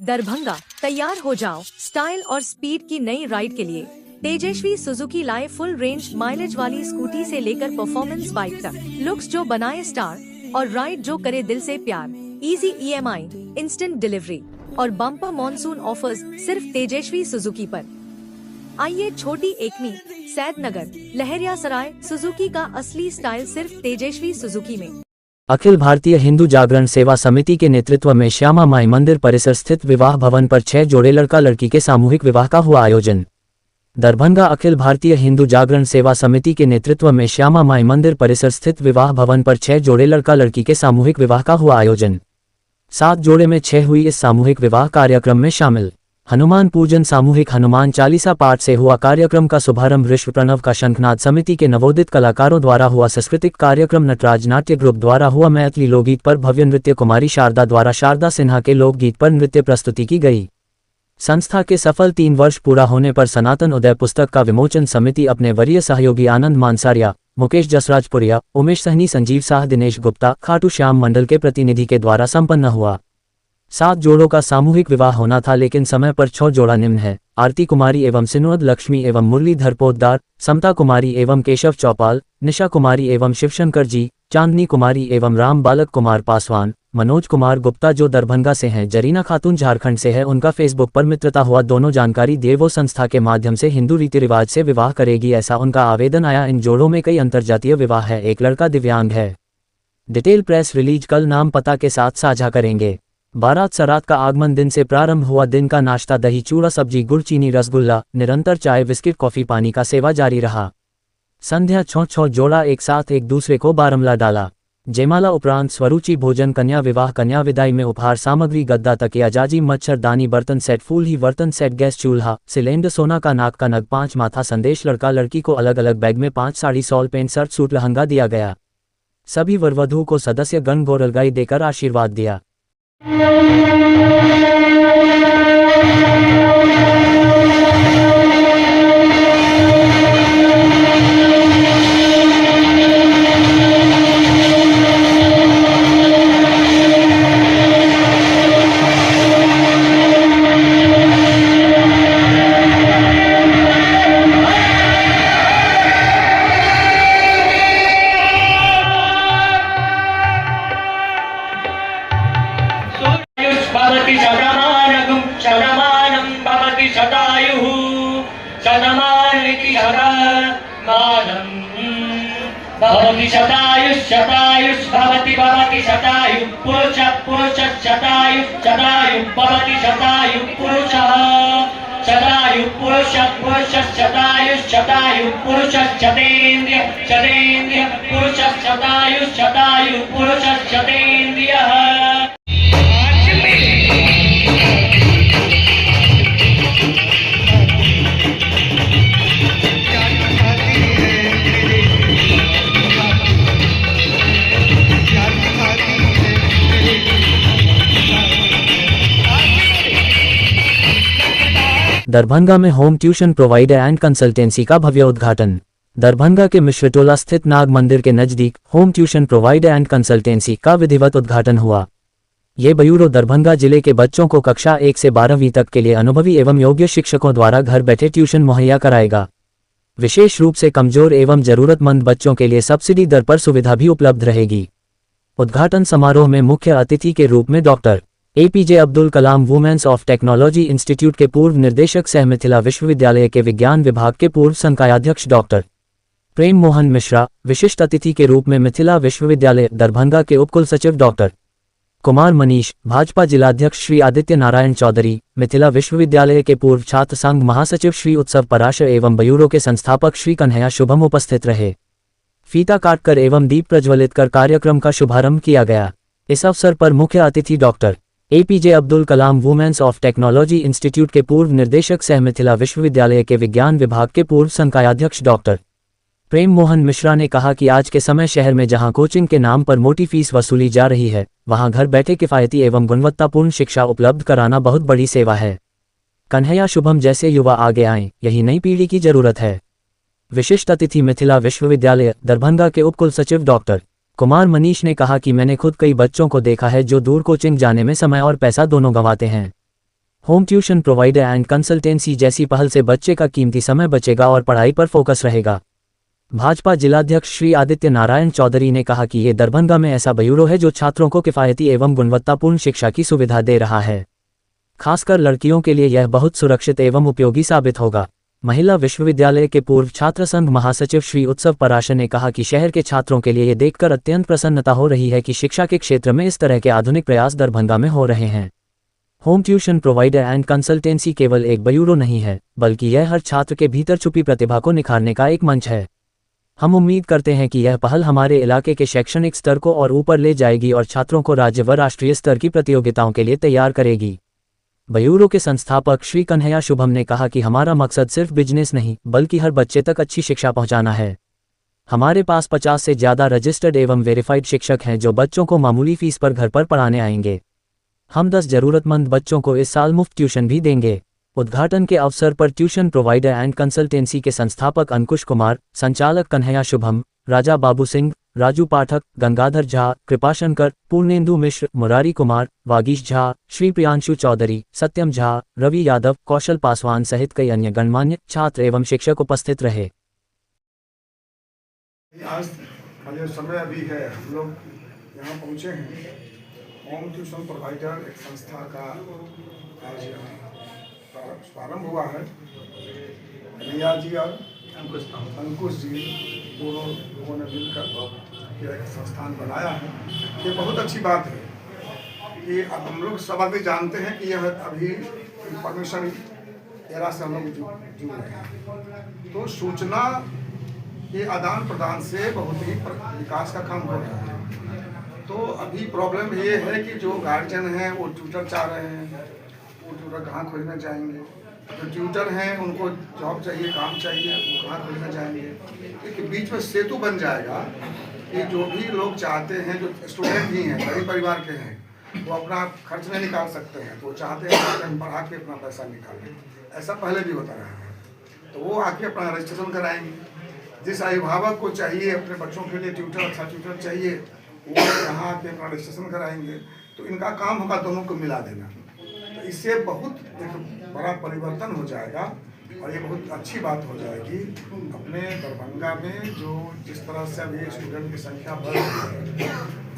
दरभंगा, तैयार हो जाओ स्टाइल और स्पीड की नई राइड के लिए। तेजस्वी सुजुकी लाए फुल रेंज माइलेज वाली स्कूटी से लेकर परफॉर्मेंस बाइक तक, लुक्स जो बनाए स्टार और राइड जो करे दिल से प्यार। इजी EMI, इंस्टेंट डिलीवरी और बम्पर मॉनसून ऑफर्स सिर्फ तेजस्वी सुजुकी पर। आइए छोटी एकमी, सैदनगर, लहरियासराय, सुजुकी का असली स्टाइल सिर्फ तेजस्वी सुजुकी में। अखिल भारतीय हिंदू जागरण सेवा समिति के नेतृत्व में श्यामा माई मंदिर परिसर स्थित विवाह भवन पर 6 जोड़े लड़का लड़की के सामूहिक विवाह का हुआ आयोजन। दरभंगा अखिल भारतीय हिंदू जागरण सेवा समिति के नेतृत्व में श्यामा माई मंदिर परिसर स्थित विवाह भवन पर 6 जोड़े लड़का लड़की के सामूहिक विवाह का हुआ आयोजन। 7 जोड़े में 6 हुई इस सामूहिक विवाह कार्यक्रम में शामिल। हनुमान पूजन सामूहिक हनुमान चालीसा पाठ से हुआ कार्यक्रम का शुभारंभ विश्व प्रणव का शंखनाद समिति के नवोदित कलाकारों द्वारा हुआ। सांस्कृतिक कार्यक्रम नटराज नाट्य ग्रुप द्वारा हुआ। मैथिली लोकगीत पर भव्य नृत्य कुमारी शारदा द्वारा शारदा सिन्हा के लोकगीत पर नृत्य प्रस्तुति की गई। संस्था के सफल 3 वर्ष पूरा होने पर सनातन उदय पुस्तक का विमोचन समिति अपने वरीय सहयोगी आनंद मानसारिया, मुकेश जसराजपुरिया, उमेश सहनी, संजीव शाह, दिनेश गुप्ता, खाटू श्याम मंडल के प्रतिनिधि के द्वारा संपन्न हुआ। 7 जोड़ों का सामूहिक विवाह होना था, लेकिन समय पर 6 जोड़ा निम्न है। आरती कुमारी एवं सिनोद लक्ष्मी एवं मुरलीधर पोद्दार, समता कुमारी एवं केशव चौपाल, निशा कुमारी एवं शिवशंकर जी, चांदनी कुमारी एवं राम बालक कुमार पासवान, मनोज कुमार गुप्ता जो दरभंगा से हैं, जरीना खातून झारखंड से है, उनका फेसबुक पर मित्रता हुआ। दोनों जानकारी दिए वो संस्था के माध्यम से हिंदू रीति रिवाज से विवाह करेगी, ऐसा उनका आवेदन आया। इन जोड़ों में कई अंतर्जातीय विवाह है, एक लड़का दिव्यांग है। डिटेल प्रेस रिलीज कल नाम पता के साथ साझा करेंगे। बारात सरात का आगमन दिन से प्रारंभ हुआ। दिन का नाश्ता दही चूड़ा सब्जी गुड़ चीनी रसगुल्ला, निरंतर चाय बिस्किट कॉफी पानी का सेवा जारी रहा। संध्या 6 जोड़ा एक साथ एक दूसरे को बारमला डाला। जयमाला उपरांत स्वरूचि भोजन, कन्या विवाह, कन्या विदाई में उपहार सामग्री, गद्दा तकिया, जाजी, मच्छरदानी, बर्तन सेट, फूल ही बर्तन सेट, गैस चूल्हा, सिलेंडर, सोना का नाक का नग, 5 माथा संदेश। लड़का लड़की को अलग अलग बैग में 5 sari, shawl, pant, shirt, suit, lehenga दिया गया। सभी वरवधू को सदस्य गण गोरलगाई देकर आशीर्वाद दिया। भवति शतायुः भवति शतायुः पुरुषः शतायुः भवति शतायुः पुरुषः शतायुः पुरुषः शतेन्द्रियः पुरुषः शतायुः पुरुषः शतेन्द्रियः। दरभंगा में home tuition provider and consultancy का भव्य उद्घाटन। दरभंगा के मिश्रटोला स्थित नाग मंदिर के नजदीक home tuition provider and consultancy का विधिवत उद्घाटन हुआ। ये ब्यूरो दरभंगा जिले के बच्चों को कक्षा 1 से 12वीं तक के लिए अनुभवी एवं योग्य शिक्षकों द्वारा घर बैठे ट्यूशन मुहैया कराएगा। विशेष रूप से कमजोर एवं जरूरतमंद बच्चों के लिए सब्सिडी दर पर सुविधा भी उपलब्ध रहेगी। उद्घाटन समारोह में मुख्य अतिथि के रूप में doctor APJ Abdul Kalam women's of technology institute के पूर्व निदेशक सह मिथिला विश्वविद्यालय के विज्ञान विभाग के पूर्व संकायाध्यक्ष डॉक्टर प्रेम मोहन मिश्रा, विशिष्ट अतिथि के रूप में मिथिला विश्वविद्यालय दरभंगा के उपकुल सचिव डॉक्टर कुमार मनीष, भाजपा जिलाध्यक्ष श्री आदित्य नारायण चौधरी, मिथिला विश्वविद्यालय के पूर्व छात्र संघ महासचिव श्री उत्सव पराशर एवं ब्यूरो के संस्थापक श्री कन्हैया शुभम उपस्थित रहे। फीता काटकर एवं दीप प्रज्वलित कर कार्यक्रम का शुभारंभ किया गया। इस अवसर पर मुख्य अतिथि doctor APJ Abdul Kalam women's of technology institute के पूर्व निदेशक सह मिथिला विश्वविद्यालय के विज्ञान विभाग के पूर्व संकायाध्यक्ष डॉक्टर प्रेम मोहन मिश्रा ने कहा कि आज के समय शहर में जहां कोचिंग के नाम पर मोटी फीस वसूली जा रही है, वहां घर बैठे किफायती एवं गुणवत्तापूर्ण शिक्षा उपलब्ध कराना बहुत बड़ी सेवा है। कन्हैया शुभम जैसे युवा आगे आएं, यही नई पीढ़ी की जरूरत है। विशिष्ट अतिथि मिथिला विश्वविद्यालय दरभंगा के उपकुल सचिव डॉक्टर कुमार मनीष ने कहा कि मैंने खुद कई बच्चों को देखा है जो दूर कोचिंग जाने में समय और पैसा दोनों गंवाते हैं। Home tuition provider and consultancy जैसी पहल से बच्चे का कीमती समय बचेगा और पढ़ाई पर फोकस रहेगा। भाजपा जिलाध्यक्ष श्री आदित्य नारायण चौधरी ने कहा कि ये दरभंगा में ऐसा ब्यूरो है जो छात्रों को किफ़ायती एवं गुणवत्तापूर्ण शिक्षा की सुविधा दे रहा है। खासकर लड़कियों के लिए यह बहुत सुरक्षित एवं उपयोगी साबित होगा। महिला विश्वविद्यालय के पूर्व छात्र संघ महासचिव श्री उत्सव पराशर ने कहा कि शहर के छात्रों के लिए ये देखकर अत्यंत प्रसन्नता हो रही है कि शिक्षा के क्षेत्र में इस तरह के आधुनिक प्रयास दरभंगा में हो रहे हैं। Home tuition provider and consultancy केवल एक ब्यूरो नहीं है, बल्कि यह हर छात्र के भीतर छुपी प्रतिभा को निखारने का एक मंच है। हम उम्मीद करते हैं कि यह पहल हमारे इलाके के शैक्षणिक स्तर को और ऊपर ले जाएगी और छात्रों को राज्य व राष्ट्रीय स्तर की प्रतियोगिताओं के लिए तैयार करेगी। ब्यूरो के संस्थापक श्री कन्हैया शुभम ने कहा कि हमारा मकसद सिर्फ बिजनेस नहीं, बल्कि हर बच्चे तक अच्छी शिक्षा पहुंचाना है। हमारे पास 50 से ज़्यादा रजिस्टर्ड एवं वेरीफाइड शिक्षक हैं जो बच्चों को मामूली फीस पर घर पर पढ़ाने आएंगे। हम 10 जरूरतमंद बच्चों को इस साल मुफ्त ट्यूशन भी देंगे। उद्घाटन के अवसर पर ट्यूशन प्रोवाइडर एंड कंसल्टेंसी के संस्थापक अंकुश कुमार, संचालक कन्हैया शुभम, राजा बाबू सिंह, राजू पाठक, गंगाधर झा, कृपाशंकर, पूर्णेंदु मिश्र, मुरारी कुमार, वागीश झा, श्री प्रियांशु चौधरी, सत्यम झा, रवि यादव, कौशल पासवान सहित कई अन्य गणमान्य छात्र एवं शिक्षक उपस्थित रहे। आज का जो समय अभी है, हम लोग यहाँ पहुँचे हैं। होम ट्यूशन प्रोवाइडर एक संस्था का आज प्रारंभ हुआ है। रिया जी और अंकुश जी दोनों लोगों ने मिलकर यह एक संस्थान बनाया है। ये बहुत अच्छी बात है कि अब हम लोग सब अभी जानते हैं कि यह अभी इंफॉर्मेशन एरा से हम लोग जुड़ रहे हैं, तो सूचना के आदान प्रदान से बहुत ही विकास का काम हो रहा है। तो अभी प्रॉब्लम ये है कि जो गार्जियन हैं वो ट्यूटर चाह रहे हैं, वो ट्यूटर कहाँ खोजने जाएंगे। जो ट्यूटर हैं उनको जॉब चाहिए, काम चाहिए, वो कहाँ खोजने जाएंगे। लेकिन बीच में सेतु बन जाएगा कि जो भी लोग चाहते हैं, जो स्टूडेंट भी हैं, गरीब परिवार के हैं, वो अपना खर्च नहीं निकाल सकते हैं, तो वो चाहते हैं कि हम पढ़ा के अपना पैसा निकालें। ऐसा पहले भी होता रहा है, तो वो आके अपना रजिस्ट्रेशन कराएंगे। जिस अभिभावक को चाहिए अपने बच्चों के लिए ट्यूटर, अच्छा ट्यूटर चाहिए, वो यहाँ आके अपना रजिस्ट्रेशन कराएंगे। तो इनका काम होगा दोनों को मिला देना। तो इससे बहुत एक बड़ा परिवर्तन हो जाएगा और ये बहुत अच्छी बात हो जाएगी। अपने दरभंगा में जो जिस तरह से अभी स्टूडेंट की संख्या बढ़ रही है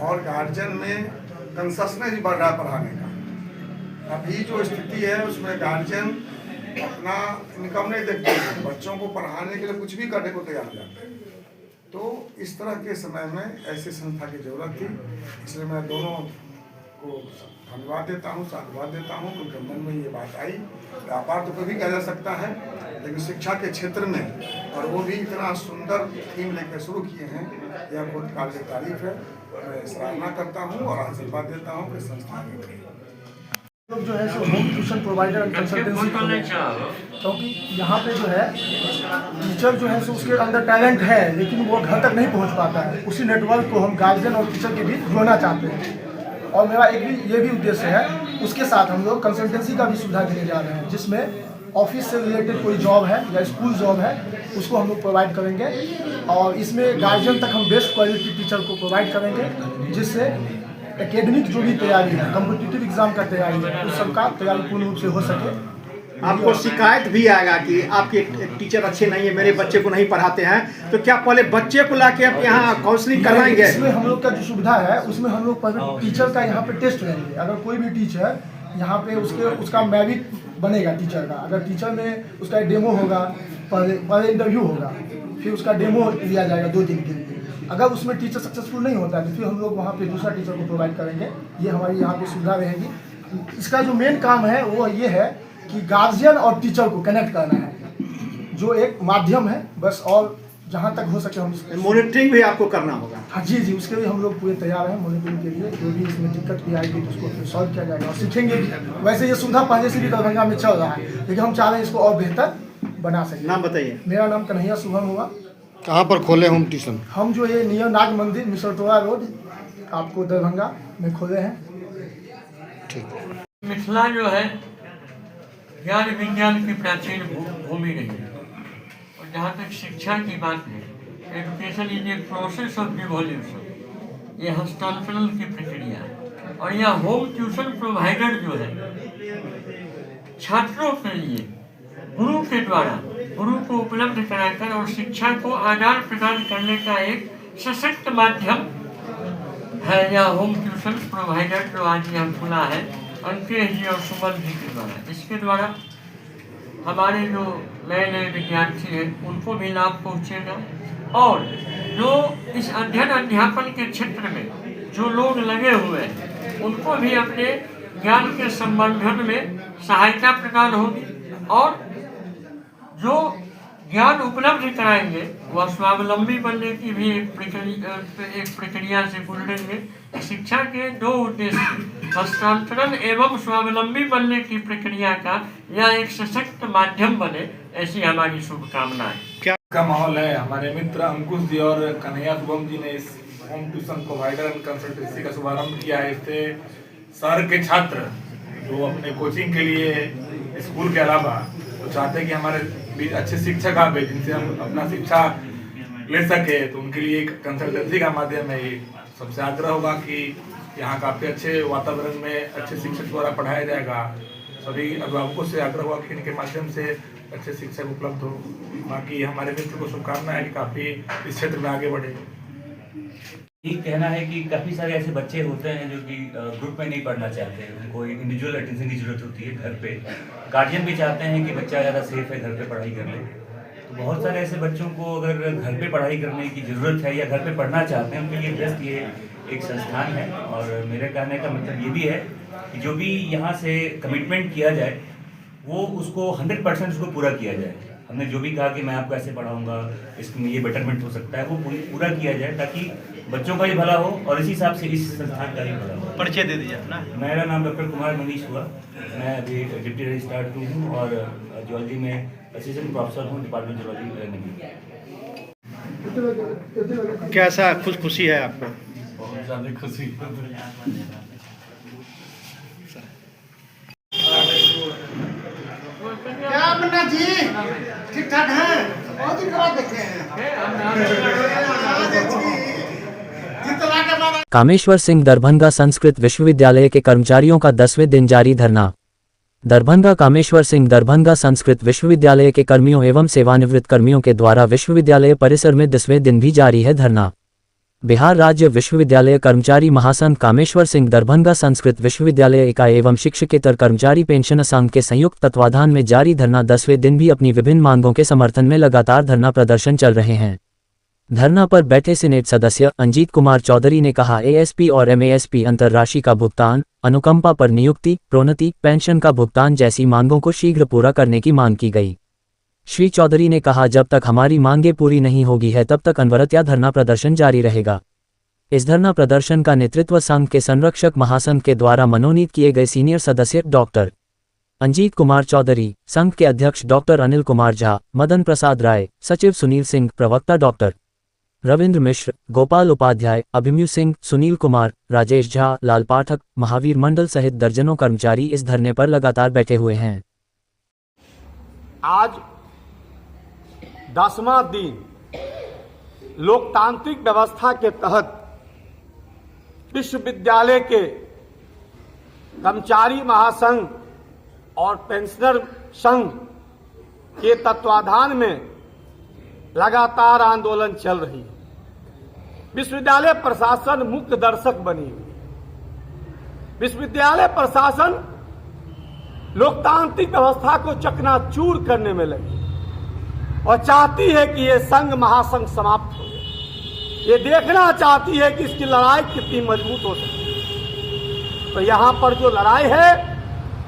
और गार्जियन में कंसेशनेस भी बढ़ रहा है पढ़ाने का, अभी जो स्थिति है उसमें गार्जियन अपना इनकम नहीं देखते हैं, बच्चों को पढ़ाने के लिए कुछ भी करने को तैयार हो जाते हैं। तो इस तरह के समय में ऐसी संस्था की जरूरत थी, इसलिए मैं दोनों को धन्यवाद देता हूँ, साधुवाद देता हूँ। क्योंकि मन में ये बात आई, व्यापार तो कभी किया जा सकता है, लेकिन शिक्षा के क्षेत्र में, और वो भी इतना सुंदर थीम लेकर शुरू किए हैं, यह बहुत काबिल तारीफ है। मैं सराहना करता हूँ और आशीर्वाद देता हूँ कि संस्था में लोग जो है so home tuition provider and consultancy, क्योंकि यहाँ पे जो है टीचर जो है सो उसके अंदर टैलेंट है, लेकिन वो घर तक नहीं पहुँच पाता है। उसी नेटवर्क को हम गार्जियन और टीचर के बीच जोड़ना चाहते हैं। और मेरा ये भी उद्देश्य है, उसके साथ हम लोग कंसल्टेंसी का भी सुविधा देने जा रहे हैं, जिसमें ऑफिस से रिलेटेड कोई जॉब है या स्कूल जॉब है, उसको हम लोग प्रोवाइड करेंगे। और इसमें गार्जियन तक हम बेस्ट क्वालिटी टीचर को प्रोवाइड करेंगे, जिससे एकेडमिक जो भी तैयारी है, कॉम्पिटिटिव एग्जाम का तैयारी है, उस सब का तैयारी पूर्ण रूप से हो सके। आपको शिकायत भी आएगा कि आपके टीचर अच्छे नहीं है, मेरे बच्चे को नहीं पढ़ाते हैं, तो क्या पहले बच्चे को लाके आप यहाँ काउंसलिंग करवाएंगे? इसमें हम लोग का जो सुविधा है, उसमें हम लोग पहले टीचर का यहाँ पे टेस्ट लेंगे। अगर कोई भी टीचर यहाँ पे उसका मेरिट बनेगा टीचर का, अगर टीचर में उसका डेमो होगा, पहले इंटरव्यू होगा, फिर उसका डेमो लिया जाएगा 2 दिन के लिए। अगर उसमें टीचर सक्सेसफुल नहीं होता है तो फिर हम लोग वहाँ पे दूसरा टीचर को प्रोवाइड करेंगे। ये हमारी यहाँ पे सुविधा रहेगी। इसका जो मेन काम है वो ये है कि गार्जियन और टीचर को कनेक्ट करना है, जो एक माध्यम है बस। और जहाँ तक हो सके हम मॉनिटरिंग भी आपको करना होगा। हाँ जी, उसके लिए हम लोग पूरे तैयार हैं मॉनिटरिंग के लिए। जो भी इसमें दिक्कत भी आएगी तो उसको फिर सॉल्व किया जाएगा और सीखेंगे भी। वैसे ये सुविधा पहले से भी दरभंगा में चल रहा है, लेकिन हम चाह रहे हैं इसको और बेहतर बना सकें। नाम बताइए। मेरा नाम कन्हैया शुभम हुआ। कहाँ पर खोले होम ट्यूशन? हम जो ये नियर नाग मंदिर मिसरटोला रोड आपको दरभंगा में खोले हैं। ठीक। मिथिला जो है ज्ञान विज्ञान की प्राचीन भूमि रही है। और जहाँ तक शिक्षा की बात है, education is a process of revolution, ये हस्तांतरण की प्रक्रिया है। और यह होम ट्यूशन प्रोवाइडर जो है छात्रों के लिए गुरु के द्वारा गुरु को उपलब्ध कराकर और शिक्षा को आदान प्रदान करने का एक सशक्त माध्यम है या होम ट्यूशन प्रोवाइडर जो आज यहाँ खुला है अंकेश जी और सुमन जी के द्वारा। इसके द्वारा हमारे जो नए नए विद्यार्थी हैं उनको भी लाभ पहुँचेगा और जो इस अध्ययन अध्यापन के क्षेत्र में जो लोग लगे हुए हैं उनको भी अपने ज्ञान के संवर्धन में सहायता प्रदान होगी और जो ज्ञान उपलब्ध कराएंगे वह स्वावलंबी बनने की भी एक प्रक्रिया से गुजरेंगे। शिक्षा के दो उद्देश्य हस्तांतरण एवं स्वावलंबी बनने की प्रक्रिया का यह एक सशक्त माध्यम बने, ऐसी हमारी शुभकामनाएं। क्या का माहौल है। हमारे मित्र अंकुश जी और कन्हैया शुभम जी ने इस home tuition provider and consultancy का शुभारंभ किया है। इससे शहर के छात्र जो अपने कोचिंग के लिए स्कूल के अलावा तो चाहते हैं कि हमारे अच्छे शिक्षक आए जिनसे हम अपना शिक्षा ले सके, तो उनके लिए एक कंसल्टेंसी का माध्यम है। ये सबसे आग्रह होगा कि यहाँ काफ़ी अच्छे वातावरण में अच्छे शिक्षक द्वारा पढ़ाया जाएगा। सभी अभिभावकों से आग्रह होगा कि इनके माध्यम से अच्छे शिक्षक उपलब्ध हो। बाकी हमारे मित्र को शुभकामना है कि काफ़ी इस क्षेत्र में आगे बढ़े। ये कहना है कि काफ़ी सारे ऐसे बच्चे होते हैं जो कि ग्रुप में नहीं पढ़ना चाहते, उनको इंडिविजुअल अटेंशन की जरूरत होती है घर पे। गार्जियन भी चाहते हैं कि बच्चा ज़्यादा सेफ है, घर पे पढ़ाई कर ले। तो बहुत सारे ऐसे बच्चों को अगर घर पे पढ़ाई करने की ज़रूरत है या घर पे पढ़ना चाहते हैं उनके लिए बेस्ट ये एक संस्थान है। और मेरे कहने का मतलब ये भी है कि जो भी यहाँ से कमिटमेंट किया जाए वो उसको 100% उसको पूरा किया जाए। हमने जो भी कहा कि मैं आपको ऐसे पढ़ाऊँगा, इसमें ये बेटरमेंट हो सकता है, वो पूरा किया जाए ताकि बच्चों का भी भला हो और इसी हिसाब से इस संस्थान का भी भला हो। परिचय दे दीजिए अपना। मेरा नाम डॉक्टर कुमार मनीष हुआ। मैं अभी डिप्टी रजिस्ट्रार 2 हूँ और जूलॉजी में असिस्टेंट प्रोफेसर हूँ, डिपार्टमेंट जूलॉजी। कैसा खुशी है आपको? बहुत ज़्यादा खुशी। क्या मुन्ना जी ठीक ठाक हैं? बहुत दिन बाद देखे हैं। कामेश्वर सिंह दरभंगा संस्कृत विश्वविद्यालय के कर्मचारियों का 10वें दिन जारी धरना। दरभंगा कामेश्वर सिंह दरभंगा संस्कृत विश्वविद्यालय के कर्मियों एवं सेवानिवृत्त कर्मियों के द्वारा विश्वविद्यालय परिसर में 10वें दिन भी जारी है धरना। बिहार राज्य विश्वविद्यालय कर्मचारी महासंघ कामेश्वर सिंह दरभंगा संस्कृत विश्वविद्यालय इकाई एवं शिक्षकेतर कर्मचारी पेंशन संघ के संयुक्त तत्वाधान में जारी धरना 10वें दिन भी अपनी विभिन्न मांगों के समर्थन में लगातार धरना प्रदर्शन चल रहे हैं। धरना पर बैठे सीनेट सदस्य अंजीत कुमार चौधरी ने कहा, एएसपी और एमएएसपी अंतरराशि का भुगतान, अनुकंपा पर नियुक्ति, प्रोन्नति, पेंशन का भुगतान जैसी मांगों को शीघ्र पूरा करने की मांग की गई। श्री चौधरी ने कहा, जब तक हमारी मांगें पूरी नहीं होगी है तब तक अनवरत या धरना प्रदर्शन जारी रहेगा। इस धरना प्रदर्शन का नेतृत्व संघ के संरक्षक महासंघ के द्वारा मनोनीत किए गए सीनियर सदस्य डॉक्टर अंजीत कुमार चौधरी, संघ के अध्यक्ष डॉक्टर अनिल कुमार झा, मदन प्रसाद राय, सचिव सुनील सिंह, प्रवक्ता डॉक्टर रविंद्र मिश्र, गोपाल उपाध्याय, अभिमन्यु सिंह, सुनील कुमार, राजेश झा, लाल पाठक, महावीर मंडल सहित दर्जनों कर्मचारी इस धरने पर लगातार बैठे हुए हैं। आज 10वां दिन लोकतांत्रिक व्यवस्था के तहत विश्वविद्यालय के कर्मचारी महासंघ और पेंशनर संघ के तत्वाधान में लगातार आंदोलन चल रही है। विश्वविद्यालय प्रशासन मुक्त दर्शक बनी हुई। विश्वविद्यालय प्रशासन लोकतांत्रिक व्यवस्था को चकनाचूर करने में लगी और चाहती है कि ये संघ महासंघ समाप्त हो जाए। ये देखना चाहती है कि इसकी लड़ाई कितनी मजबूत हो सकती है। तो यहाँ पर जो लड़ाई है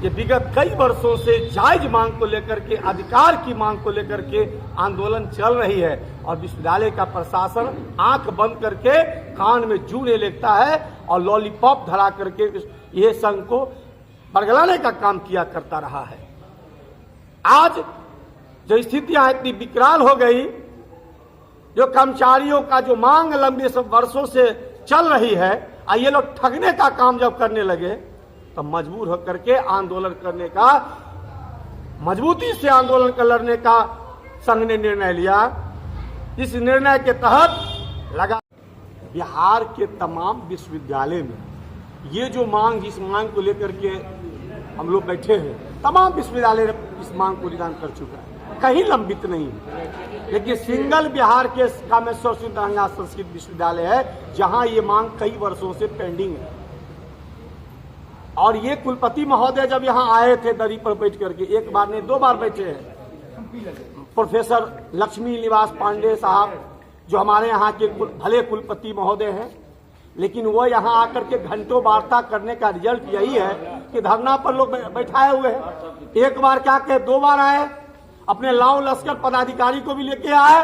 ये विगत कई वर्षों से जायज मांग को लेकर के, अधिकार की मांग को लेकर के आंदोलन चल रही है और विश्वविद्यालय का प्रशासन आंख बंद करके कान में जूं ले लेता है और लॉलीपॉप धरा करके ये संघ को बरगलाने का काम किया करता रहा है। आज जो स्थितियां इतनी विकराल हो गई, जो कर्मचारियों का जो मांग लंबे वर्षों से चल रही है, ये लोग ठगने का काम जब करने लगे तो मजबूर होकर के आंदोलन करने का, मजबूती से आंदोलन कर लड़ने का संघ ने निर्णय लिया। इस निर्णय के तहत लगा बिहार के तमाम विश्वविद्यालय में ये जो मांग, जिस मांग को लेकर के हम लोग बैठे हैं, तमाम विश्वविद्यालय इस मांग को निदान कर चुका है, कहीं लंबित नहीं है। लेकिन सिंगल बिहार के कामेश्वर सिंह दरभंगा संस्कृत विश्वविद्यालय है जहां ये मांग कई वर्षों से पेंडिंग है। और ये कुलपति महोदय जब यहाँ आए थे दरी पर बैठ करके, एक बार नहीं 2 बार बैठे हैं, प्रोफेसर लक्ष्मी निवास पांडे साहब जो हमारे यहाँ के भले कुलपति महोदय हैं, लेकिन वो यहाँ आकर के घंटों वार्ता करने का रिजल्ट यही है कि धरना पर लोग बैठाए हुए हैं। एक बार क्या कहे, 2 बार आए, अपने लाव लश्कर पदाधिकारी को भी लेके आए,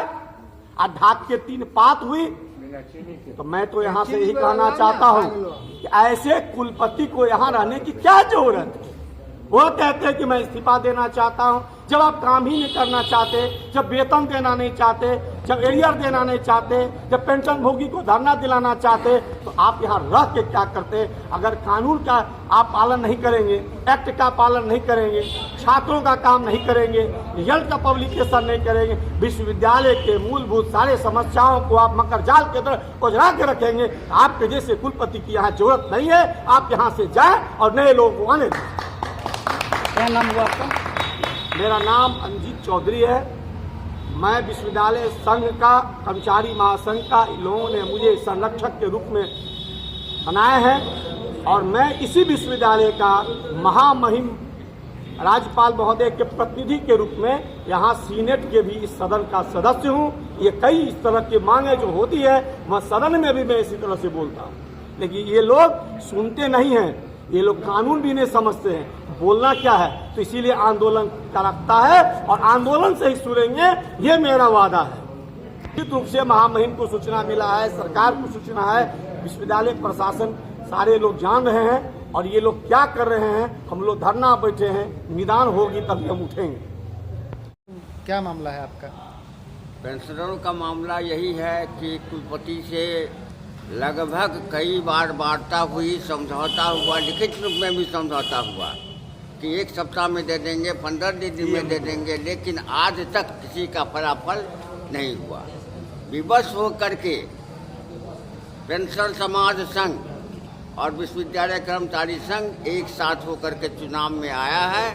और ढाक के 3 पात हुई। तो मैं तो यहाँ से यही कहना चाहता हूँ कि ऐसे कुलपति को यहाँ रहने की क्या जरूरत है। वो कहते हैं कि मैं इस्तीफा देना चाहता हूँ, जब आप काम ही नहीं करना चाहते, जब वेतन देना नहीं चाहते, जब एरियर देना नहीं चाहते, जब पेंशन भोगी को धरना दिलाना चाहते, तो आप यहाँ रह के क्या करते। अगर कानून का आप पालन नहीं करेंगे, एक्ट का पालन नहीं करेंगे, छात्रों का काम नहीं करेंगे, रिजल्ट का पब्लिकेशन नहीं करेंगे, विश्वविद्यालय के मूलभूत सारे समस्याओं को आप मकर जाल के तरह उजरा के रखेंगे, आपके जैसे कुलपति की यहाँ जरूरत नहीं है। आप यहाँ से जाए और नए लोगों को आने दें। क्या नाम हुआ आपका? मेरा नाम अंजीत चौधरी है। मैं विश्वविद्यालय संघ का, कर्मचारी महासंघ का, इन लोगों ने मुझे संरक्षक के रूप में बनाया है और मैं इसी विश्वविद्यालय का महामहिम राज्यपाल महोदय के प्रतिनिधि के रूप में यहाँ सीनेट के भी इस सदन का सदस्य हूँ। ये कई इस तरह की मांगे जो होती है वह सदन में भी मैं इसी तरह से बोलता हूँ, लेकिन ये लोग सुनते नहीं हैं, ये लोग कानून भी नहीं समझते हैं, बोलना क्या है। तो इसीलिए आंदोलन करता है और आंदोलन से ही सुनेंगे, ये मेरा वादा है। निश्चित रूप से महामहिम को सूचना मिला है, सरकार को सूचना है, विश्वविद्यालय प्रशासन सारे लोग जान रहे हैं और ये लोग क्या कर रहे हैं। हम लोग धरना बैठे हैं, निदान होगी तभी हम उठेंगे। क्या मामला है आपका? पेंशनरों का मामला यही है कि कुलपति से लगभग कई बार वार्ता हुई, समझौता हुआ, लिखित रूप में भी समझौता हुआ कि 1 सप्ताह में दे देंगे, 15 दिन में दे देंगे, लेकिन आज तक किसी का फलाफल नहीं हुआ। विवश हो करके पेंशन समाज संघ और विश्वविद्यालय कर्मचारी संघ एक साथ होकर के चुनाव में आया है।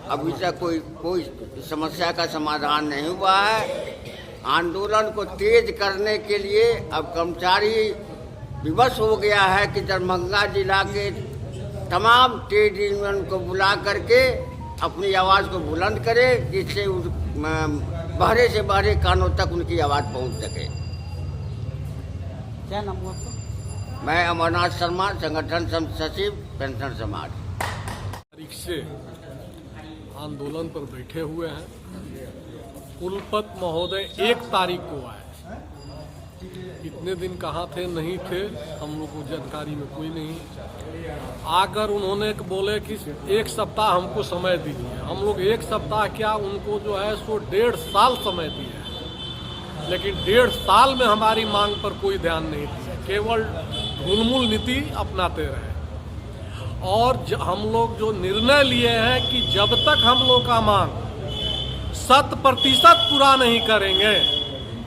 अभी तक कोई समस्या का समाधान नहीं हुआ है। आंदोलन को तेज करने के लिए अब कर्मचारी विवश हो गया है कि दरभंगा जिला के तमाम ट्रेड यूनियन को बुला करके अपनी आवाज़ को बुलंद करे, जिससे बहरे से बहरे कानों तक उनकी आवाज़ पहुंच सके। क्या नाम हुआ? मैं अमरनाथ शर्मा, संगठन सचिव, पेंशन समाज। तारीख से आंदोलन पर बैठे हुए हैं। कुलपति महोदय 1 तारीख को आए, इतने दिन कहाँ थे, नहीं थे, हम लोग को जानकारी में कोई नहीं। आकर उन्होंने बोले कि 1 सप्ताह हमको समय दीजिए। हम लोग 1 सप्ताह क्या, उनको जो है सो 1.5 साल समय दिए हैं, लेकिन 1.5 साल में हमारी मांग पर कोई ध्यान नहीं दिया, केवल ढुलमुल नीति अपनाते रहे। और हम लोग जो निर्णय लिए हैं कि जब तक हम लोग का मांग 100% पूरा नहीं करेंगे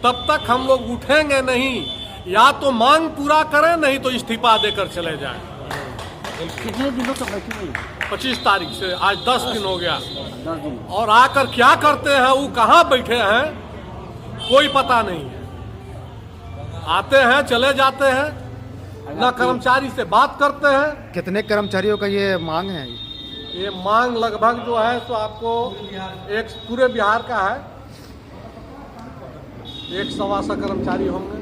तब तक हम लोग उठेंगे नहीं। या तो मांग पूरा करें, नहीं तो इस्तीफा देकर चले जाएं। कितने दिनों तक बैठी हुई? 25 तारीख से आज 10 दिन हो गया। और आकर क्या करते हैं, वो कहाँ बैठे हैं कोई पता नहीं है। आते हैं, चले जाते हैं, ना कर्मचारी से बात करते हैं। कितने कर्मचारियों का ये मांग है? ये मांग लगभग जो है तो आपको एक पूरे बिहार का है, 100 कर्मचारी होंगे।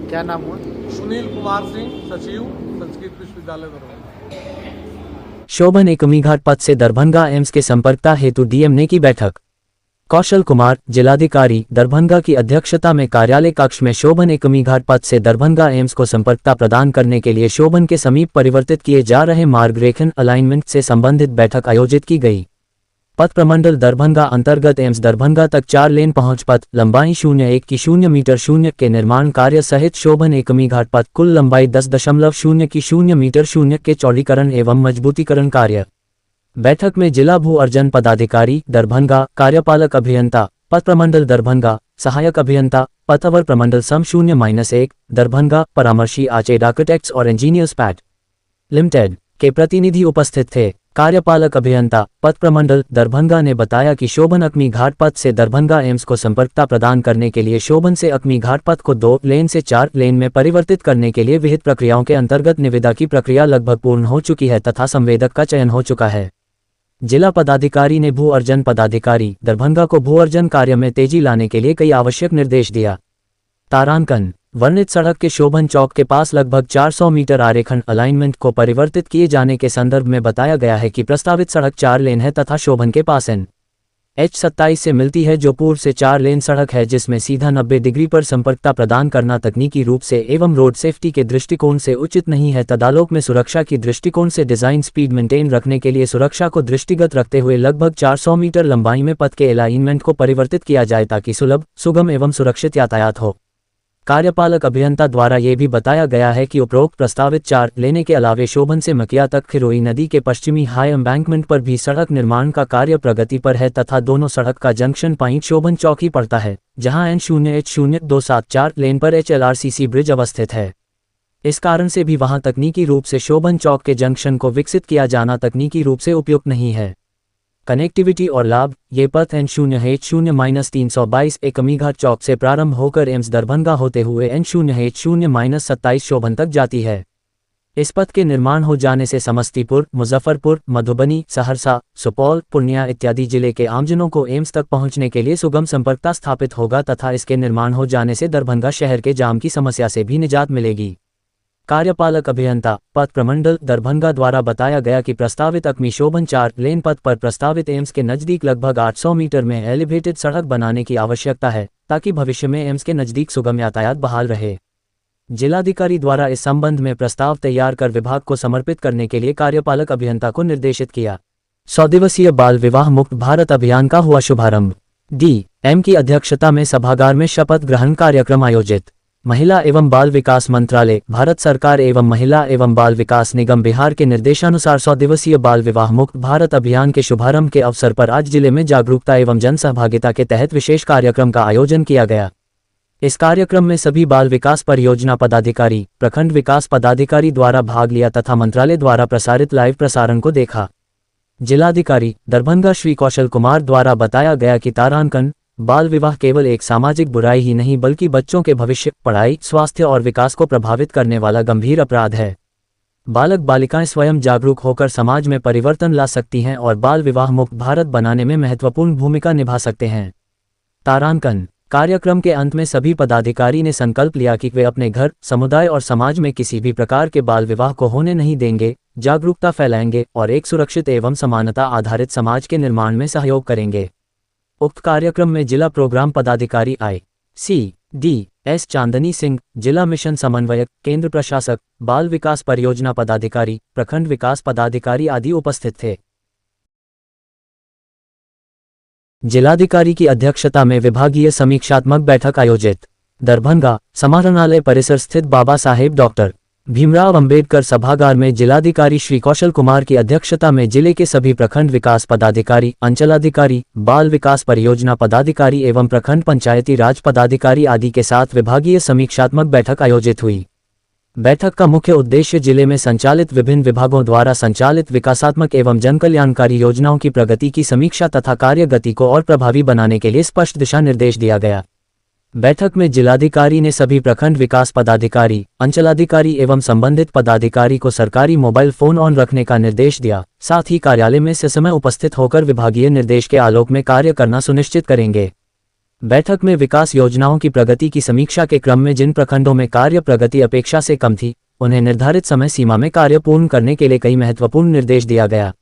क्या नाम हुआ? सुनील कुमार सिंह, सचिव, संस्कृत विश्वविद्यालय दरभंगा। शोभन एकमीघाट पद से दरभंगा एम्स के संपर्कता हेतु डीएम ने की बैठक। कौशल कुमार, जिलाधिकारी दरभंगा की अध्यक्षता में कार्यालय कक्ष में शोभन एकमीघाट पद से दरभंगा एम्स को संपर्कता प्रदान करने के लिए शोभन के समीप परिवर्तित किए जा रहे मार्ग रेखन अलाइनमेंट से संबंधित बैठक आयोजित की गई। पथ प्रमंडल दरभंगा अंतर्गत एम्स दरभंगा तक 4 लेन पहुंच पथ लंबाई 0.1 मीटर के निर्माण कार्य सहित शोभन एकमीघाट पथ कुल लंबाई 10.0 मीटर के चौड़ीकरण एवं मजबूतीकरण कार्य। बैठक में जिला भू अर्जन पदाधिकारी दरभंगा, कार्यपालक अभियंता पथ प्रमंडल दरभंगा, सहायक अभियंता पथवर प्रमंडल सम 0-1 दरभंगा, परामर्शी आर्चेड आर्किटेक्ट्स और इंजीनियर्स पैट लिमिटेड। के प्रतिनिधि उपस्थित थे। कार्यपालक अभियंता पथ प्रमंडल दरभंगा ने बताया कि शोभन अकमी घाट पथ से दरभंगा एम्स को संपर्कता प्रदान करने के लिए शोभन से अकमी घाट पथ को 2 लेन से 4 लेन में परिवर्तित करने के लिए विहित प्रक्रियाओं के अंतर्गत निविदा की प्रक्रिया लगभग पूर्ण हो चुकी है तथा संवेदक का चयन हो चुका है। जिला पदाधिकारी ने भू अर्जन पदाधिकारी दरभंगा को भू अर्जन कार्य में तेजी लाने के लिए कई आवश्यक निर्देश दिया। तारांकन वर्णित सड़क के शोभन चौक के पास लगभग 400 मीटर आरेखंड अलाइनमेंट को परिवर्तित किए जाने के संदर्भ में बताया गया है कि प्रस्तावित सड़क 4 लेन है तथा शोभन के पास NH27 से मिलती है जो पूर्व से 4 लेन सड़क है जिसमें सीधा 90 डिग्री पर संपर्कता प्रदान करना तकनीकी रूप से एवं रोड सेफ्टी के दृष्टिकोण से उचित नहीं है। तदालोक में सुरक्षा की दृष्टिकोण से डिजाइन स्पीड मेंटेन रखने के लिए सुरक्षा को दृष्टिगत रखते हुए लगभग 400 मीटर लंबाई में पथ के अलाइनमेंट को परिवर्तित किया जाए ताकि सुलभ सुगम एवं सुरक्षित यातायात हो। कार्यपालक अभियंता द्वारा ये भी बताया गया है कि उपरोक्त प्रस्तावित 4 लेने के अलावे शोभन से मकिया तक खिरोई नदी के पश्चिमी हाई एम्बैंकमेंट पर भी सड़क निर्माण का कार्य प्रगति पर है तथा दोनों सड़क का जंक्शन पॉइंट शोभन चौक ही पड़ता है जहां N0H0274 लेन पर HLRCC ब्रिज अवस्थित है। इस कारण से भी वहां तकनीकी रूप से शोभन चौक के जंक्शन को विकसित किया जाना तकनीकी रूप से उपयुक्त नहीं है। कनेक्टिविटी और लाभ ये पथ N0H0-322 एकमीघाट चौक से प्रारंभ होकर एम्स दरभंगा होते हुए N0H0-27 शोभन तक जाती है। इस पथ के निर्माण हो जाने से समस्तीपुर, मुजफ्फरपुर, मधुबनी, सहरसा, सुपौल, पूर्णिया इत्यादि जिले के आमजनों को एम्स तक पहुंचने के लिए सुगम संपर्कता स्थापित होगा तथा इसके निर्माण हो जाने से दरभंगा शहर के जाम की समस्या से भी निजात मिलेगी। कार्यपालक अभियंता पथ प्रमंडल दरभंगा द्वारा बताया गया कि प्रस्तावित अकमी शोभन 4 लेन पथ पर प्रस्तावित एम्स के नजदीक लगभग 800 मीटर में एलिवेटेड सड़क बनाने की आवश्यकता है ताकि भविष्य में एम्स के नजदीक सुगम यातायात बहाल रहे। जिलाधिकारी द्वारा इस संबंध में प्रस्ताव तैयार कर विभाग को समर्पित करने के लिए कार्यपालक अभियंता को निर्देशित किया। 100 दिवसीय बाल विवाह मुक्त भारत अभियान का हुआ शुभारंभ। DM की अध्यक्षता में सभागार में शपथ ग्रहण कार्यक्रम आयोजित। महिला एवं बाल विकास मंत्रालय, भारत सरकार एवं महिला एवं बाल विकास निगम बिहार के निर्देशानुसार 100 दिवसीय बाल विवाह मुक्त भारत अभियान के शुभारंभ के अवसर पर आज जिले में जागरूकता एवं जन सहभागिता के तहत विशेष कार्यक्रम का आयोजन किया गया। इस कार्यक्रम में सभी बाल विकास परियोजना पदाधिकारी, प्रखंड विकास पदाधिकारी द्वारा भाग लिया तथा मंत्रालय द्वारा प्रसारित लाइव प्रसारण को देखा। जिलाधिकारी दरभंगा श्री कौशल कुमार द्वारा बताया गया कि तारांकन बाल विवाह केवल एक सामाजिक बुराई ही नहीं बल्कि बच्चों के भविष्य, पढ़ाई, स्वास्थ्य और विकास को प्रभावित करने वाला गंभीर अपराध है। बालक बालिकाएं स्वयं जागरूक होकर समाज में परिवर्तन ला सकती हैं और बाल विवाह मुक्त भारत बनाने में महत्वपूर्ण भूमिका निभा सकते हैं। तारांकन कार्यक्रम के अंत में सभी पदाधिकारी ने संकल्प लिया कि वे अपने घर, समुदाय और समाज में किसी भी प्रकार के बाल विवाह को होने नहीं देंगे, जागरूकता फैलाएंगे और एक सुरक्षित एवं समानता आधारित समाज के निर्माण में सहयोग करेंगे। उक्त कार्यक्रम में जिला प्रोग्राम पदाधिकारी ICDS चांदनी सिंह, जिला मिशन समन्वयक, केंद्र प्रशासक, बाल विकास परियोजना पदाधिकारी, प्रखंड विकास पदाधिकारी आदि उपस्थित थे। जिलाधिकारी की अध्यक्षता में विभागीय समीक्षात्मक बैठक आयोजित। दरभंगा समाहरणालय परिसर स्थित बाबा साहेब डॉक्टर भीमराव अंबेडकर सभागार में जिलाधिकारी श्री कौशल कुमार की अध्यक्षता में जिले के सभी प्रखंड विकास पदाधिकारी, अंचलाधिकारी, बाल विकास परियोजना पदाधिकारी एवं प्रखंड पंचायती राज पदाधिकारी आदि के साथ विभागीय समीक्षात्मक बैठक आयोजित हुई। बैठक का मुख्य उद्देश्य जिले में संचालित विभिन्न विभागों द्वारा संचालित विकासात्मक एवं जनकल्याणकारी योजनाओं की प्रगति की समीक्षा तथा कार्य गति को और प्रभावी बनाने के लिए स्पष्ट दिशा निर्देश दिया गया। बैठक में जिलाधिकारी ने सभी प्रखंड विकास पदाधिकारी, अंचलाधिकारी एवं संबंधित पदाधिकारी को सरकारी मोबाइल फोन ऑन रखने का निर्देश दिया। साथ ही कार्यालय में ससमय उपस्थित होकर विभागीय निर्देश के आलोक में कार्य करना सुनिश्चित करेंगे। बैठक में विकास योजनाओं की प्रगति की समीक्षा के क्रम में जिन प्रखंडों में कार्य प्रगति अपेक्षा से कम थी, उन्हें निर्धारित समय सीमा में कार्य पूर्ण करने के लिए कई महत्वपूर्ण निर्देश दिया गया।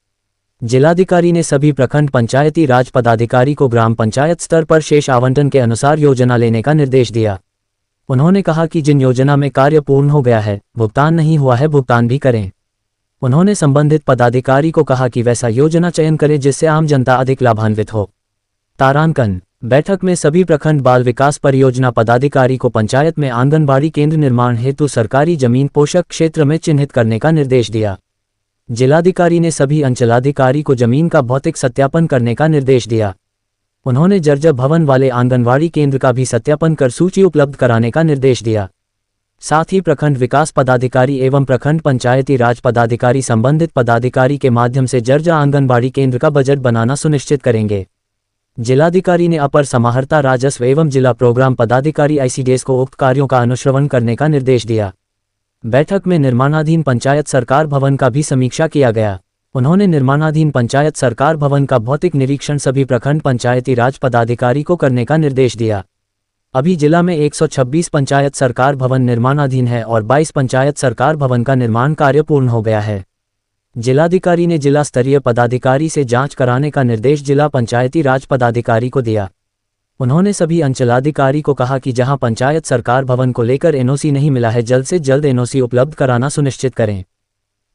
जिलाधिकारी ने सभी प्रखंड पंचायती राज पदाधिकारी को ग्राम पंचायत स्तर पर शेष आवंटन के अनुसार योजना लेने का निर्देश दिया। उन्होंने कहा कि जिन योजना में कार्य पूर्ण हो गया है, भुगतान नहीं हुआ है, भुगतान भी करें। उन्होंने संबंधित पदाधिकारी को कहा कि वैसा योजना चयन करें जिससे आम जनता अधिक लाभान्वित हो। तारांकन बैठक में सभी प्रखंड बाल विकास परियोजना पदाधिकारी को पंचायत में आंगनबाड़ी केंद्र निर्माण हेतु सरकारी जमीन पोषक क्षेत्र में चिन्हित करने का निर्देश दिया। जिलाधिकारी ने सभी अंचलाधिकारी को जमीन का भौतिक सत्यापन करने का निर्देश दिया। उन्होंने जर्जर भवन वाले आंगनबाड़ी केंद्र का भी सत्यापन कर सूची उपलब्ध कराने का निर्देश दिया। साथ ही प्रखंड विकास पदाधिकारी एवं प्रखंड पंचायती राज पदाधिकारी संबंधित पदाधिकारी के माध्यम से जर्जा आंगनबाड़ी केंद्र का बजट बनाना सुनिश्चित करेंगे। जिलाधिकारी ने अपर समाहर्ता राजस्व एवं जिला प्रोग्राम पदाधिकारी ICDS को उक्त कार्यों का अनुश्रवण करने का निर्देश दिया। बैठक में निर्माणाधीन पंचायत सरकार भवन का भी समीक्षा किया गया। उन्होंने निर्माणाधीन पंचायत सरकार भवन का भौतिक निरीक्षण सभी प्रखंड पंचायती राज पदाधिकारी को करने का निर्देश दिया। अभी जिला में 126 पंचायत सरकार भवन निर्माणाधीन है और 22 पंचायत सरकार भवन का निर्माण कार्य पूर्ण हो गया है। जिलाधिकारी ने जिला स्तरीय पदाधिकारी से जांच कराने का निर्देश जिला पंचायती राज पदाधिकारी को दिया। उन्होंने सभी अंचलाधिकारी को कहा कि जहां पंचायत सरकार भवन को लेकर NOC नहीं मिला है, जल्द से जल्द NOC उपलब्ध कराना सुनिश्चित करें।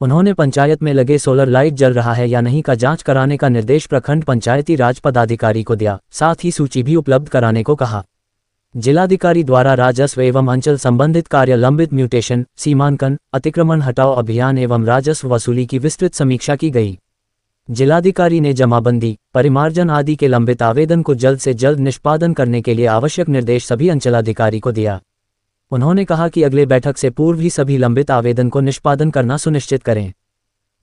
उन्होंने पंचायत में लगे सोलर लाइट जल रहा है या नहीं का जांच कराने का निर्देश प्रखंड पंचायती राज पदाधिकारी को दिया, साथ ही सूची भी उपलब्ध कराने को कहा। जिलाधिकारी द्वारा राजस्व एवं अंचल संबंधित कार्य लंबित म्यूटेशन, सीमांकन, अतिक्रमण हटाओ अभियान एवं राजस्व वसूली की विस्तृत समीक्षा की गई। जिलाधिकारी ने जमाबंदी, परिमार्जन आदि के लंबित आवेदन को जल्द से जल्द निष्पादन करने के लिए आवश्यक निर्देश सभी अंचलाधिकारी को दिया। उन्होंने कहा कि अगले बैठक से पूर्व ही सभी लंबित आवेदन को निष्पादन करना सुनिश्चित करें।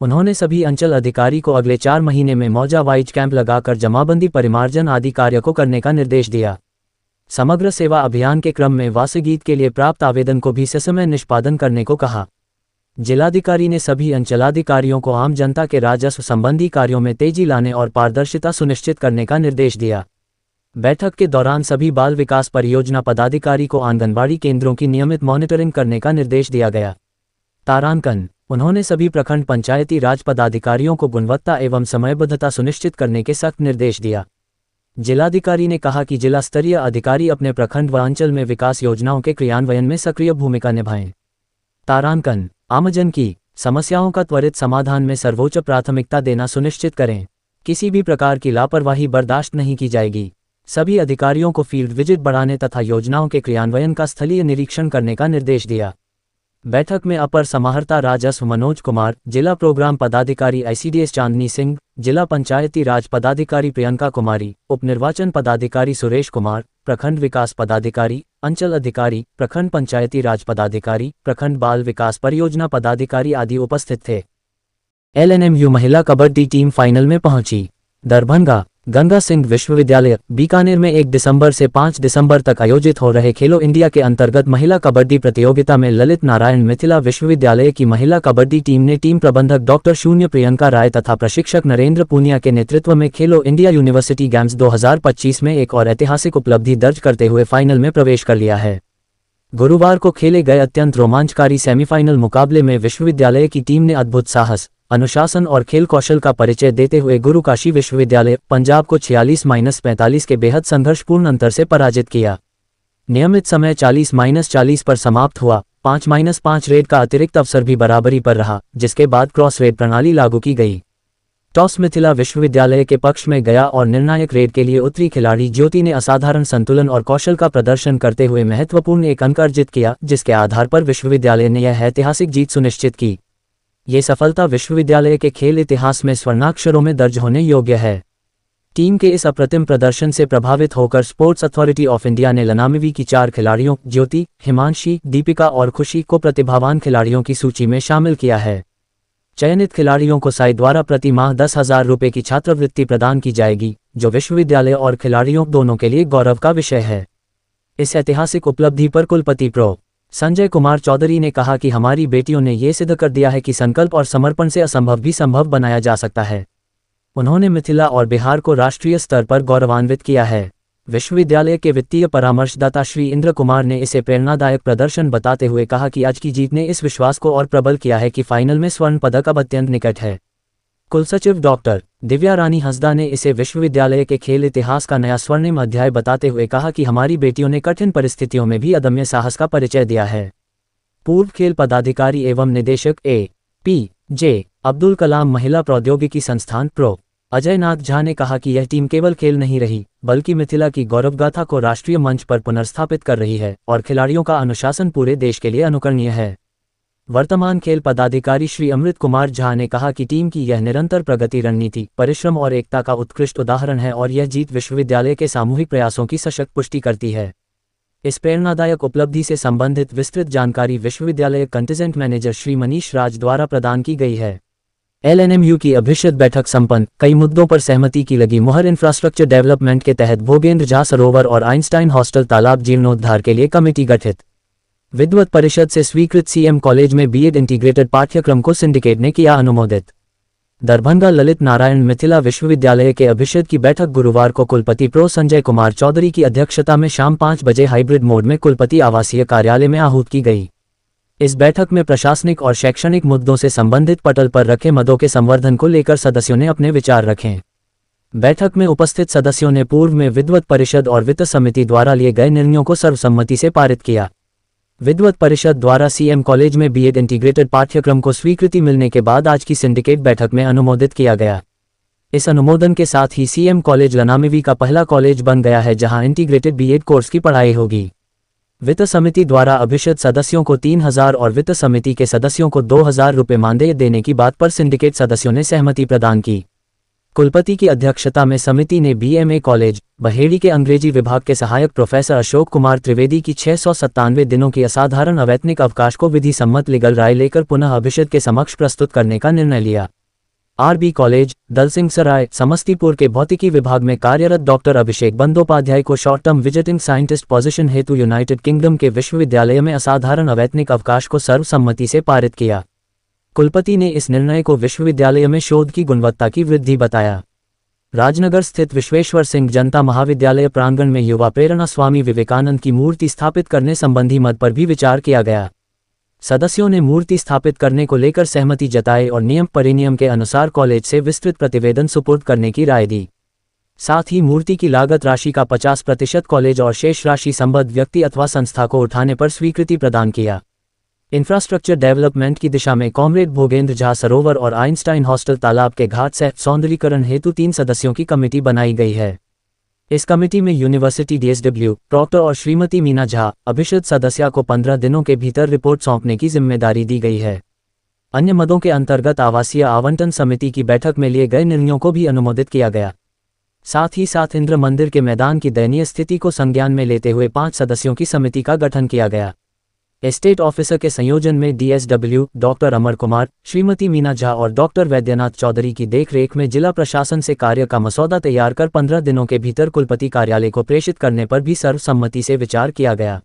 उन्होंने सभी अंचल अधिकारी को अगले 4 महीने में मौजा वाइज कैंप लगाकर जमाबंदी, परिमार्जन आदि कार्य को करने का निर्देश दिया। समग्र सेवा अभियान के क्रम में वासगीत के लिए प्राप्त आवेदन को भी ससमय निष्पादन करने को कहा। जिलाधिकारी ने सभी अंचलाधिकारियों को आम जनता के राजस्व संबंधी कार्यों में तेजी लाने और पारदर्शिता सुनिश्चित करने का निर्देश दिया। बैठक के दौरान सभी बाल विकास परियोजना पदाधिकारी को आंगनबाड़ी केंद्रों की नियमित मॉनिटरिंग करने का निर्देश दिया गया। तारांकन, उन्होंने सभी प्रखंड पंचायती राज पदाधिकारियों को गुणवत्ता एवं समयबद्धता सुनिश्चित करने के सख्त निर्देश दिया। जिलाधिकारी ने कहा कि जिला स्तरीय अधिकारी अपने प्रखंड व अंचल में विकास योजनाओं के क्रियान्वयन में सक्रिय भूमिका निभाएं। तारांकन, आमजन की समस्याओं का त्वरित समाधान में सर्वोच्च प्राथमिकता देना सुनिश्चित करें। किसी भी प्रकार की लापरवाही बर्दाश्त नहीं की जाएगी। सभी अधिकारियों को फील्ड विजिट बढ़ाने तथा योजनाओं के क्रियान्वयन का स्थलीय निरीक्षण करने का निर्देश दिया। बैठक में अपर समाहर्ता राजस्व मनोज कुमार, जिला प्रोग्राम पदाधिकारी ICDS चांदनी सिंह, जिला पंचायती राज पदाधिकारी प्रियंका कुमारी, उप निर्वाचन पदाधिकारी सुरेश कुमार, प्रखंड विकास पदाधिकारी, अंचल अधिकारी, प्रखंड पंचायती राज पदाधिकारी, प्रखंड बाल विकास परियोजना पदाधिकारी आदि उपस्थित थे। LNMU महिला कबड्डी टीम फाइनल में पहुंची। दरभंगा गंगा सिंह विश्वविद्यालय बीकानेर में 1 दिसंबर से 5 दिसंबर तक आयोजित हो रहे खेलो इंडिया के अंतर्गत महिला कबड्डी प्रतियोगिता में ललित नारायण मिथिला विश्वविद्यालय की महिला कबड्डी टीम ने टीम प्रबंधक डॉक्टर शून्य प्रियंका राय तथा प्रशिक्षक नरेंद्र पूनिया के नेतृत्व में खेलो इंडिया यूनिवर्सिटी गेम्स 2025 में एक और ऐतिहासिक उपलब्धि दर्ज करते हुए फाइनल में प्रवेश कर लिया है। गुरुवार को खेले गए अत्यंत रोमांचकारी सेमीफाइनल मुकाबले में विश्वविद्यालय की टीम ने अद्भुत साहस, अनुशासन और खेल कौशल का परिचय देते हुए गुरु काशी विश्वविद्यालय पंजाब को 46-45 के बेहद संघर्षपूर्ण अंतर से पराजित किया। नियमित समय 40-40 पर समाप्त हुआ। 5-5 रेड का अतिरिक्त अवसर भी बराबरी पर रहा, जिसके बाद क्रॉस रेड प्रणाली लागू की गई। टॉस मिथिला विश्वविद्यालय के पक्ष में गया और निर्णायक रेड के लिए उतरी खिलाड़ी ज्योति ने असाधारण संतुलन और कौशल का प्रदर्शन करते हुए महत्वपूर्ण 1 अंक अर्जित किया, जिसके आधार पर विश्वविद्यालय ने यह ऐतिहासिक जीत सुनिश्चित की। ये सफलता विश्वविद्यालय के खेल इतिहास में स्वर्णाक्षरों में दर्ज होने योग्य है। टीम के इस अप्रतिम प्रदर्शन से प्रभावित होकर स्पोर्ट्स अथॉरिटी ऑफ इंडिया ने लनामिवी की 4 खिलाड़ियों ज्योति, हिमांशी, दीपिका और खुशी को प्रतिभावान खिलाड़ियों की सूची में शामिल किया है। चयनित खिलाड़ियों को साई द्वारा प्रति माह 10,000 रुपये की छात्रवृत्ति प्रदान की जाएगी, जो विश्वविद्यालय और खिलाड़ियों दोनों के लिए गौरव का विषय है। इस ऐतिहासिक उपलब्धि पर कुलपति प्रो संजय कुमार चौधरी ने कहा कि हमारी बेटियों ने ये सिद्ध कर दिया है कि संकल्प और समर्पण से असंभव भी संभव बनाया जा सकता है। उन्होंने मिथिला और बिहार को राष्ट्रीय स्तर पर गौरवान्वित किया है। विश्वविद्यालय के वित्तीय परामर्शदाता श्री इंद्र कुमार ने इसे प्रेरणादायक प्रदर्शन बताते हुए कहा कि आज की जीत ने इस विश्वास को और प्रबल किया है कि फाइनल में स्वर्ण पदक अब अत्यंत निकट है। कुलसचिव डॉक्टर दिव्या रानी हंसदा ने इसे विश्वविद्यालय के खेल इतिहास का नया स्वर्णिम अध्याय बताते हुए कहा कि हमारी बेटियों ने कठिन परिस्थितियों में भी अदम्य साहस का परिचय दिया है। पूर्व खेल पदाधिकारी एवं निदेशक APJ अब्दुल कलाम महिला प्रौद्योगिकी संस्थान प्रो अजय नाथ झा ने कहा कि यह टीम केवल खेल नहीं रही, बल्कि मिथिला की गौरवगाथा को राष्ट्रीय मंच पर पुनर्स्थापित कर रही है और खिलाड़ियों का अनुशासन पूरे देश के लिए अनुकरणीय है। वर्तमान खेल पदाधिकारी श्री अमृत कुमार झा ने कहा कि टीम की यह निरंतर प्रगति रणनीति, परिश्रम और एकता का उत्कृष्ट उदाहरण है और यह जीत विश्वविद्यालय के सामूहिक प्रयासों की सशक्त पुष्टि करती है। इस प्रेरणादायक उपलब्धि से संबंधित विस्तृत जानकारी विश्वविद्यालय कंटिजेंट मैनेजर श्री मनीष राज द्वारा प्रदान की गई है। LNMU की अभिषिक्त बैठक संपन्न, कई मुद्दों पर सहमति की लगी मुहर। इंफ्रास्ट्रक्चर डेवलपमेंट के तहत भोगेंद्र झा सरोवर और आइंस्टाइन हॉस्टल तालाब जीर्णोद्धार के लिए कमेटी गठित। विद्वत परिषद से स्वीकृत CM कॉलेज में B.Ed इंटीग्रेटेड पाठ्यक्रम को सिंडिकेट ने किया अनुमोदित। दरभंगा ललित नारायण मिथिला विश्वविद्यालय के अभिषेक की बैठक गुरुवार को कुलपति प्रो संजय कुमार चौधरी की अध्यक्षता में शाम 5 बजे हाइब्रिड मोड में कुलपति आवासीय कार्यालय में आहूत की गई। इस बैठक में प्रशासनिक और शैक्षणिक मुद्दों से संबंधित पटल पर रखे मदों के संवर्धन को लेकर सदस्यों ने अपने विचार रखे। बैठक में उपस्थित सदस्यों ने पूर्व में विद्वत परिषद और वित्त समिति द्वारा लिए गए निर्णयों को सर्वसम्मति से पारित किया। विद्वत परिषद द्वारा CM कॉलेज में B.Ed इंटीग्रेटेड पाठ्यक्रम को स्वीकृति मिलने के बाद आज की सिंडिकेट बैठक में अनुमोदित किया गया। इस अनुमोदन के साथ ही CM कॉलेज लनामिवी का पहला कॉलेज बन गया है जहां इंटीग्रेटेड B.Ed कोर्स की पढ़ाई होगी। वित्त समिति द्वारा अभिषिक्त सदस्यों को 3,000 और वित्त समिति के सदस्यों को 2,000 रुपये मानदेय देने की बात पर सिंडिकेट सदस्यों ने सहमति प्रदान की। कुलपति की अध्यक्षता में समिति ने BMA कॉलेज बहेड़ी के अंग्रेजी विभाग के सहायक प्रोफेसर अशोक कुमार त्रिवेदी की 697 दिनों की असाधारण अवैतनिक अवकाश को विधि सम्मत लीगल राय लेकर पुनः अभिषिक्त के समक्ष प्रस्तुत करने का निर्णय लिया। RB कॉलेज दलसिंह सराय समस्तीपुर के भौतिकी विभाग में कार्यरत डॉक्टर अभिषेक बंदोपाध्याय को short term visiting scientist position हेतु यूनाइटेड किंगडम के विश्वविद्यालय में असाधारण अवैतनिक अवकाश को सर्वसम्मति से पारित किया। कुलपति ने इस निर्णय को विश्वविद्यालय में शोध की गुणवत्ता की वृद्धि बताया। राजनगर स्थित विश्वेश्वर सिंह जनता महाविद्यालय प्रांगण में युवा प्रेरणा स्वामी विवेकानंद की मूर्ति स्थापित करने संबंधी मत पर भी विचार किया गया। सदस्यों ने मूर्ति स्थापित करने को लेकर सहमति जताई और नियम परिनियम के अनुसार कॉलेज से विस्तृत प्रतिवेदन सुपुर्द करने की राय दी। साथ ही मूर्ति की लागत राशि का 50% कॉलेज और शेष राशि संबद्ध व्यक्ति अथवा संस्था को उठाने पर स्वीकृति प्रदान किया। इंफ्रास्ट्रक्चर डेवलपमेंट की दिशा में कॉमरेड भोगेंद्र झा सरोवर और आइंस्टाइन हॉस्टल तालाब के घाट से सौंदर्यीकरण हेतु 3 सदस्यों की कमेटी बनाई गई है। इस कमेटी में यूनिवर्सिटी DSW प्रॉक्टर और श्रीमती मीना झा अभिषिक्त सदस्य को 15 दिनों के भीतर रिपोर्ट सौंपने की जिम्मेदारी दी गई है। अन्य मदों के अंतर्गत आवासीय आवंटन समिति की बैठक में लिए गए निर्णयों को भी अनुमोदित किया गया। साथ ही साथ इंद्र मंदिर के मैदान की दयनीय स्थिति को संज्ञान में लेते हुए 5 सदस्यों की समिति का गठन किया गया। एस्टेट ऑफिसर के संयोजन में DSW डॉक्टर अमर कुमार, श्रीमती मीना झा और डॉक्टर वैद्यनाथ चौधरी की देखरेख में जिला प्रशासन से कार्य का मसौदा तैयार कर 15 दिनों के भीतर कुलपति कार्यालय को प्रेषित करने पर भी सर्वसम्मति से विचार किया गया।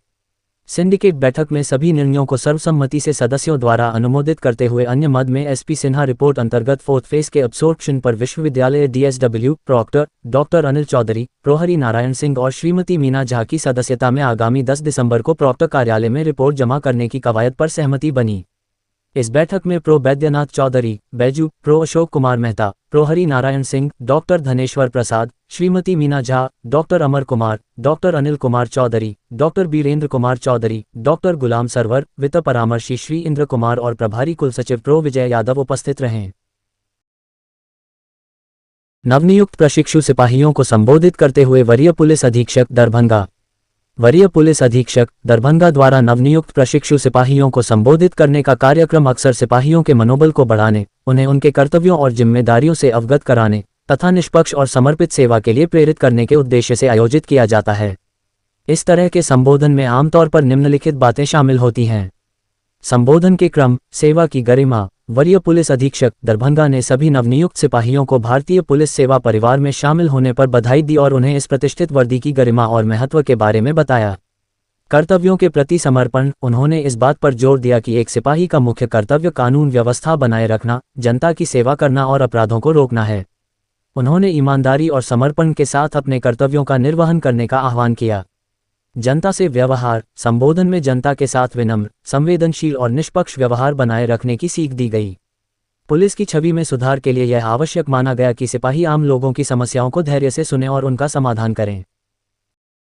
सिंडिकेट बैठक में सभी निर्णयों को सर्वसम्मति से सदस्यों द्वारा अनुमोदित करते हुए अन्य मद में SP सिन्हा रिपोर्ट अंतर्गत 4th फेज के अब्सॉर्प्शन पर विश्वविद्यालय DSW proctor doctor Anil Chaudhary, प्रोहरी नारायण सिंह और श्रीमती मीना झा की सदस्यता में आगामी 10 दिसंबर को प्रॉक्टर कार्यालय में रिपोर्ट जमा करने की कवायद पर सहमति बनी। इस बैठक में प्रो बैद्यनाथ चौधरी, बैजू, प्रो अशोक कुमार मेहता, प्रोहरी Narayan Singh, doctor Dhaneshwar Prasad, Shrimati Meena Jha, doctor Amar Kumar, doctor Anil Kumar Chaudhary, doctor Birendra Kumar Chaudhary, doctor Ghulam Sarwar, वित्त परामर्शी श्री इंद्र कुमार और प्रभारी कुलसचिव प्रो विजय यादव उपस्थित रहे। नवनियुक्त प्रशिक्षु सिपाहियों को संबोधित करते हुए वरीय पुलिस अधीक्षक दरभंगा वरीय पुलिस अधीक्षक दरभंगा द्वारा नवनियुक्त प्रशिक्षु सिपाहियों को संबोधित करने का कार्यक्रम अक्सर सिपाहियों के मनोबल को बढ़ाने, उन्हें उनके कर्तव्यों और जिम्मेदारियों से अवगत कराने तथा निष्पक्ष और समर्पित सेवा के लिए प्रेरित करने के उद्देश्य से आयोजित किया जाता है। इस तरह के संबोधन में आमतौर पर निम्नलिखित बातें शामिल होती हैं। संबोधन के क्रम, सेवा की गरिमा। वरीय पुलिस अधीक्षक दरभंगा ने सभी नवनियुक्त सिपाहियों को भारतीय पुलिस सेवा परिवार में शामिल होने पर बधाई दी और उन्हें इस प्रतिष्ठित वर्दी की गरिमा और महत्व के बारे में बताया। कर्तव्यों के प्रति समर्पण। उन्होंने इस बात पर जोर दिया कि एक सिपाही का मुख्य कर्तव्य कानून व्यवस्था बनाए रखना, जनता की सेवा करना और अपराधों को रोकना है। उन्होंने ईमानदारी और समर्पण के साथ अपने कर्तव्यों का निर्वहन करने का आह्वान किया। जनता से व्यवहार। संबोधन में जनता के साथ विनम्र, संवेदनशील और निष्पक्ष व्यवहार बनाए रखने की सीख दी गई। पुलिस की छवि में सुधार के लिए यह आवश्यक माना गया कि सिपाही आम लोगों की समस्याओं को धैर्य से सुने और उनका समाधान करें।